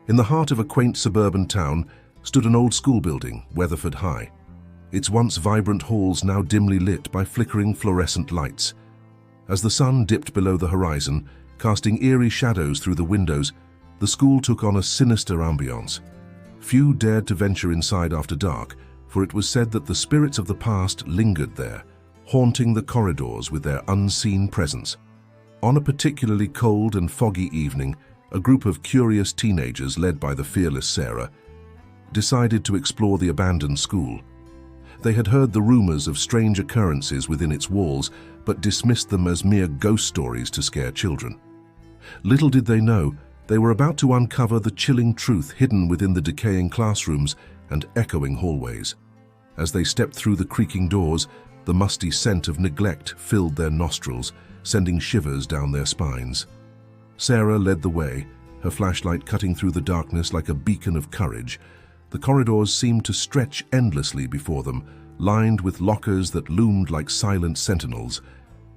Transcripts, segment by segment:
In the heart of a quaint suburban town stood an old school building, Weatherford High. Its once vibrant halls now dimly lit by flickering fluorescent lights. As the sun dipped below the horizon, casting eerie shadows through the windows, the school took on a sinister ambiance. Few dared to venture inside after dark, for it was said that the spirits of the past lingered there, haunting the corridors with their unseen presence. On a particularly cold and foggy evening, a group of curious teenagers led by the fearless Sarah decided to explore the abandoned school. They had heard the rumors of strange occurrences within its walls, but dismissed them as mere ghost stories to scare children. Little did they know, they were about to uncover the chilling truth hidden within the decaying classrooms and echoing hallways. As they stepped through the creaking doors, the musty scent of neglect filled their nostrils, sending shivers down their spines. Sarah led the way, her flashlight cutting through the darkness like a beacon of courage. The corridors seemed to stretch endlessly before them, lined with lockers that loomed like silent sentinels.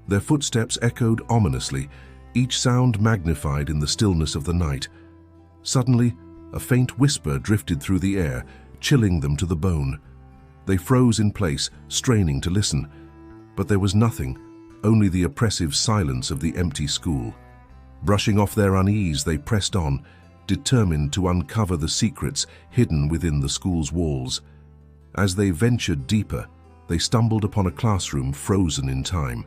Their footsteps echoed ominously, each sound magnified in the stillness of the night. Suddenly, a faint whisper drifted through the air, chilling them to the bone. They froze in place, straining to listen. But there was nothing, only the oppressive silence of the empty school. Brushing off their unease, they pressed on, determined to uncover the secrets hidden within the school's walls. As they ventured deeper, they stumbled upon a classroom frozen in time.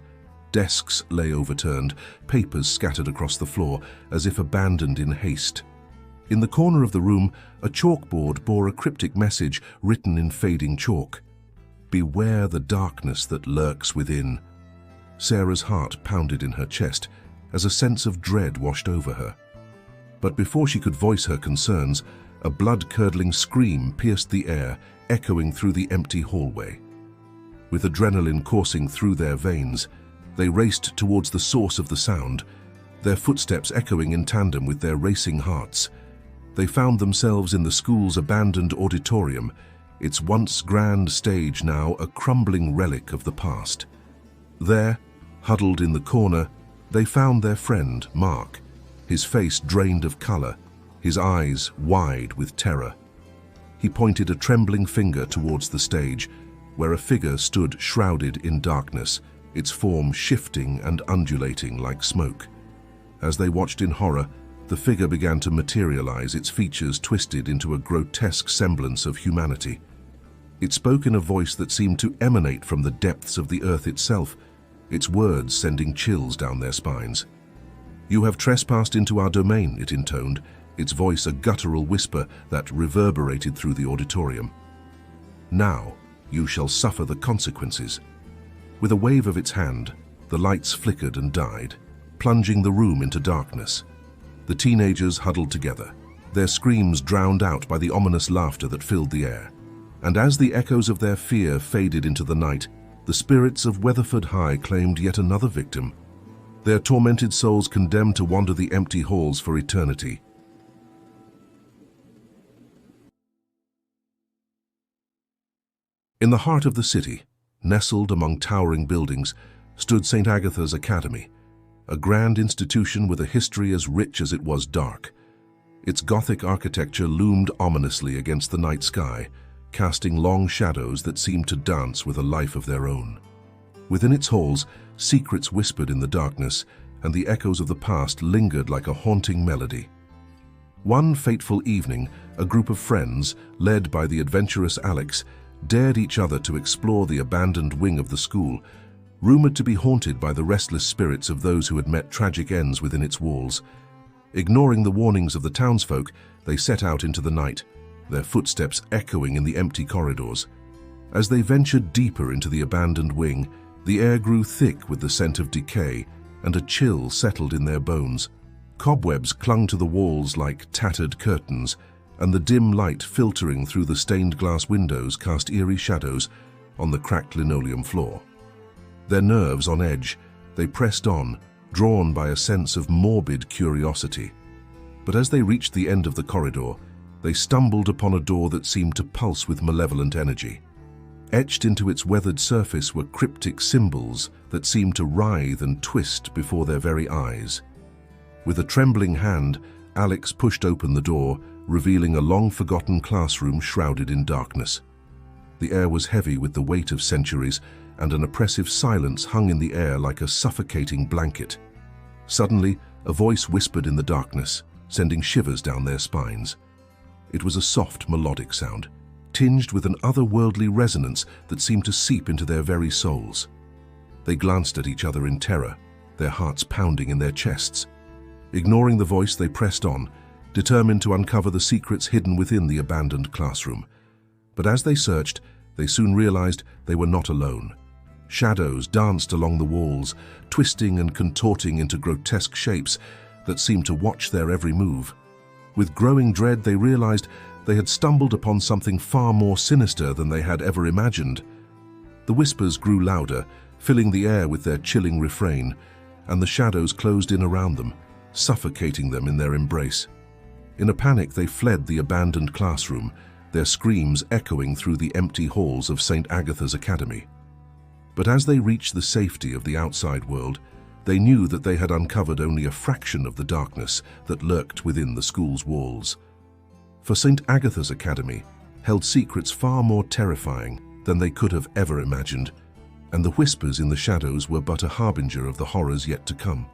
Desks lay overturned, papers scattered across the floor, as if abandoned in haste. In the corner of the room, a chalkboard bore a cryptic message written in fading chalk. "Beware the darkness that lurks within." Sarah's heart pounded in her chest as a sense of dread washed over her. But before she could voice her concerns, a blood-curdling scream pierced the air, echoing through the empty hallway. With adrenaline coursing through their veins, they raced towards the source of the sound, their footsteps echoing in tandem with their racing hearts. They found themselves in the school's abandoned auditorium, its once grand stage now a crumbling relic of the past. There, huddled in the corner, they found their friend, Mark, his face drained of color, his eyes wide with terror. He pointed a trembling finger towards the stage, where a figure stood shrouded in darkness, its form shifting and undulating like smoke. As they watched in horror, the figure began to materialize, its features twisted into a grotesque semblance of humanity. It spoke in a voice that seemed to emanate from the depths of the earth itself, its words sending chills down their spines. "You have trespassed into our domain," it intoned, its voice a guttural whisper that reverberated through the auditorium. "Now you shall suffer the consequences." With a wave of its hand, the lights flickered and died, plunging the room into darkness. The teenagers huddled together, their screams drowned out by the ominous laughter that filled the air. And as the echoes of their fear faded into the night, the spirits of Weatherford High claimed yet another victim, their tormented souls condemned to wander the empty halls for eternity. In the heart of the city, nestled among towering buildings, stood St. Agatha's Academy, a grand institution with a history as rich as it was dark. Its Gothic architecture loomed ominously against the night sky, casting long shadows that seemed to dance with a life of their own. Within its halls, secrets whispered in the darkness, and the echoes of the past lingered like a haunting melody. One fateful evening, a group of friends, led by the adventurous Alex, dared each other to explore the abandoned wing of the school, rumored to be haunted by the restless spirits of those who had met tragic ends within its walls. Ignoring the warnings of the townsfolk, they set out into the night, their footsteps echoing in the empty corridors. As they ventured deeper into the abandoned wing, the air grew thick with the scent of decay, and a chill settled in their bones. Cobwebs clung to the walls like tattered curtains, and the dim light filtering through the stained glass windows cast eerie shadows on the cracked linoleum floor. Their nerves on edge, they pressed on, drawn by a sense of morbid curiosity. But as they reached the end of the corridor, they stumbled upon a door that seemed to pulse with malevolent energy. Etched into its weathered surface were cryptic symbols that seemed to writhe and twist before their very eyes. With a trembling hand, Alex pushed open the door, revealing a long-forgotten classroom shrouded in darkness. The air was heavy with the weight of centuries, and an oppressive silence hung in the air like a suffocating blanket. Suddenly, a voice whispered in the darkness, sending shivers down their spines. It was a soft, melodic sound, tinged with an otherworldly resonance that seemed to seep into their very souls. They glanced at each other in terror, their hearts pounding in their chests. Ignoring the voice, they pressed on, determined to uncover the secrets hidden within the abandoned classroom. But as they searched, they soon realized they were not alone. Shadows danced along the walls, twisting and contorting into grotesque shapes that seemed to watch their every move. With growing dread, they realized they had stumbled upon something far more sinister than they had ever imagined. The whispers grew louder, filling the air with their chilling refrain, and the shadows closed in around them, suffocating them in their embrace. In a panic, they fled the abandoned classroom, their screams echoing through the empty halls of St. Agatha's Academy. But as they reached the safety of the outside world, they knew that they had uncovered only a fraction of the darkness that lurked within the school's walls. For St. Agatha's Academy held secrets far more terrifying than they could have ever imagined, and the whispers in the shadows were but a harbinger of the horrors yet to come.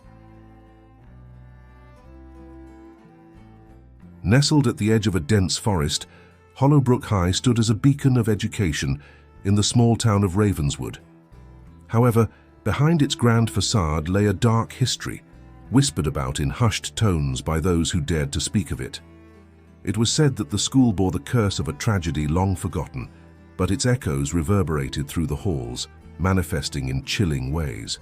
Nestled at the edge of a dense forest, Hollowbrook High stood as a beacon of education in the small town of Ravenswood. However, behind its grand facade lay a dark history, whispered about in hushed tones by those who dared to speak of it. It was said that the school bore the curse of a tragedy long forgotten, but its echoes reverberated through the halls, manifesting in chilling ways.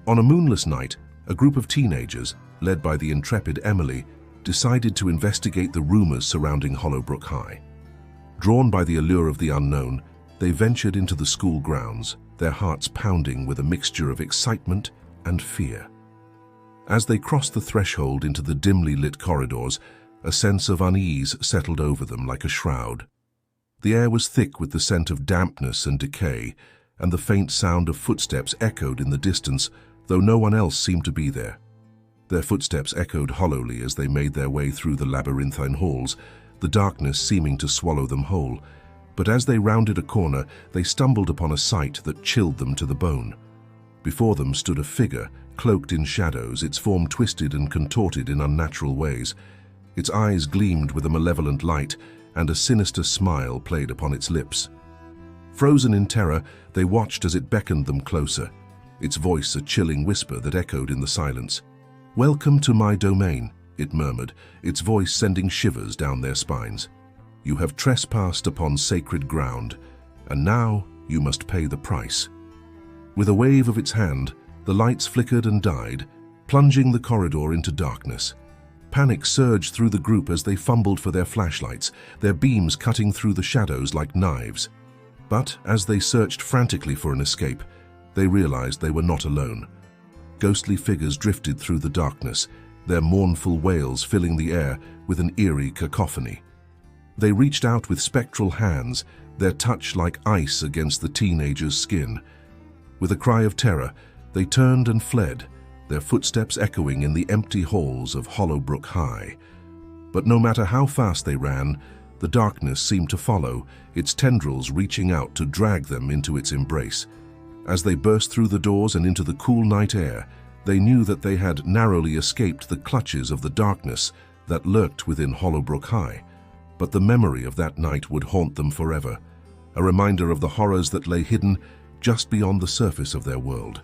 On a moonless night, a group of teenagers, led by the intrepid Emily, decided to investigate the rumors surrounding Hollowbrook High. Drawn by the allure of the unknown, they ventured into the school grounds, their hearts pounding with a mixture of excitement and fear. As they crossed the threshold into the dimly lit corridors, a sense of unease settled over them like a shroud. The air was thick with the scent of dampness and decay, and the faint sound of footsteps echoed in the distance, though no one else seemed to be there. Their footsteps echoed hollowly as they made their way through the labyrinthine halls, the darkness seeming to swallow them whole. But as they rounded a corner, they stumbled upon a sight that chilled them to the bone. Before them stood a figure, cloaked in shadows, its form twisted and contorted in unnatural ways. Its eyes gleamed with a malevolent light, and a sinister smile played upon its lips. Frozen in terror, they watched as it beckoned them closer, its voice a chilling whisper that echoed in the silence. "Welcome to my domain," it murmured, its voice sending shivers down their spines. "You have trespassed upon sacred ground, and now you must pay the price." With a wave of its hand, the lights flickered and died, plunging the corridor into darkness. Panic surged through the group as they fumbled for their flashlights, their beams cutting through the shadows like knives. But as they searched frantically for an escape, they realized they were not alone. Ghostly figures drifted through the darkness, their mournful wails filling the air with an eerie cacophony. They reached out with spectral hands, their touch like ice against the teenager's skin. With a cry of terror, they turned and fled, their footsteps echoing in the empty halls of Hollowbrook High. But no matter how fast they ran, the darkness seemed to follow, its tendrils reaching out to drag them into its embrace. As they burst through the doors and into the cool night air, they knew that they had narrowly escaped the clutches of the darkness that lurked within Hollowbrook High. But the memory of that night would haunt them forever, a reminder of the horrors that lay hidden just beyond the surface of their world.